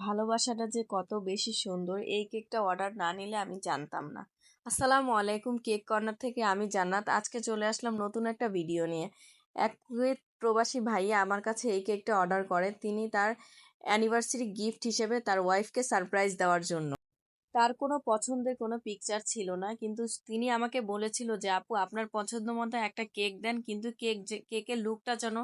ভালোবাসাটা যে কত বেশি সুন্দর এই কেকটা অর্ডার না নিলে আমি জানতাম না। আসসালামু আলাইকুম, কেক কর্নার থেকে আমি জান্নাত। আজকে চলে আসলাম নতুন একটা ভিডিও নিয়ে। এক কুয়েত প্রবাসী ভাইয়া আমার কাছে এই কেকটা অর্ডার করে। তিনি তার অ্যানিভার্সারি গিফট হিসেবে তার ওয়াইফকে সারপ্রাইজ দেওয়ার জন্য। তার কোনো পছন্দের কোনো পিকচার ছিল না, কিন্তু তিনি আমাকে বলেছিল যে আপু আপনার পছন্দ মতো একটা কেক দেন, কিন্তু কেকের লুকটা যেন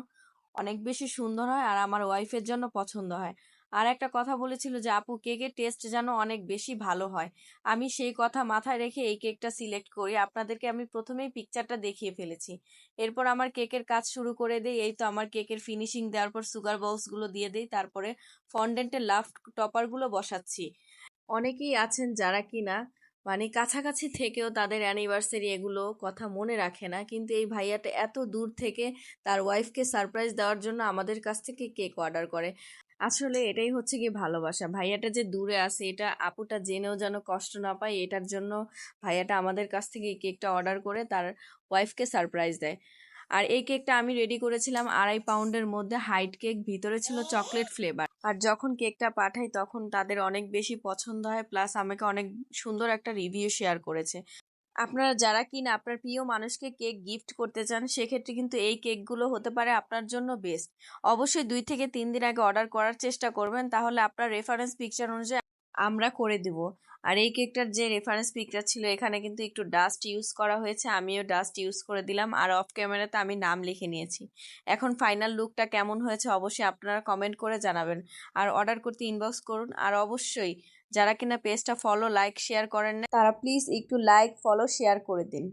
অনেক বেশি সুন্দর হয় আর আমার ওয়াইফের জন্য পছন্দ হয়। আর একটা কথা বলেছিল যে আপু কেকের টেস্ট যেন অনেক বেশি ভালো হয়। আমি সেই কথা মাথায় রেখে এই কেকটা সিলেক্ট করি। আপনাদেরকে আমি প্রথমেই পিকচারটা দেখিয়ে ফেলেছি। এরপর আমার কেকের কাজ শুরু করে দিই। এই তো আমার কেকের ফিনিশিং দেওয়ার পর সুগার বলসগুলো দিয়ে দিই, তারপরে ফন্ডেন্টের লাভ টপারগুলো বসাচ্ছি। অনেকেই আছেন যারা কিনা মানে কাছাকাছি থেকেও তাদের অ্যানিভার্সারি এগুলো কথা মনে রাখে না, কিন্তু এই ভাইয়াটা এত দূর থেকে তার ওয়াইফকে সারপ্রাইজ দেওয়ার জন্য আমাদের কাছ থেকে কেক অর্ডার করে। আসলে এটাই হচ্ছে কি ভালোবাসা। ভাইয়াটা যে দূরে আছে এটা আপুটা জেনেও যেন কষ্ট না পায়, এটার জন্য ভাইয়াটা আমাদের কাছ থেকে এই কেকটা অর্ডার করে তার ওয়াইফকে সারপ্রাইজ দেয়। আর এই কেকটা আমি রেডি করেছিলাম 2.5 পাউন্ডের মধ্যে হাইট কেক, ভিতরে ছিল চকলেট ফ্লেভার। আর যখন কেকটা পাঠাই তখন তাদের অনেক বেশি পছন্দ হয়, প্লাস আমাকে অনেক সুন্দর একটা রিভিউ শেয়ার করেছে। আপনারা যারা কিনা আপনার প্রিয় মানুষকে কেক গিফট করতে চান সেক্ষেত্রে কিন্তু এই কেকগুলো হতে পারে আপনার জন্য বেস্ট। অবশ্যই 2 থেকে 3 দিন আগে অর্ডার করার চেষ্টা করবেন, তাহলে আপনার রেফারেন্স পিকচার অনুযায়ী আমরা করে দিব। আর এই কেকটার যে রেফারেন্স পিকচার ছিল এখানে কিন্তু একটু ডাস্ট ইউজ করা হয়েছে, আমিও ডাস্ট ইউজ করে দিলাম। আর অফ ক্যামেরাতে আমি নাম লিখে নিয়েছি। এখন ফাইনাল লুকটা কেমন হয়েছে অবশ্যই আপনারা কমেন্ট করে জানাবেন। আর অর্ডার করতে ইনবক্স করুন। আর অবশ্যই যারা কিনা পেজটা ফলো লাইক শেয়ার করেন না তারা প্লিজ একটু লাইক ফলো শেয়ার করে দিন।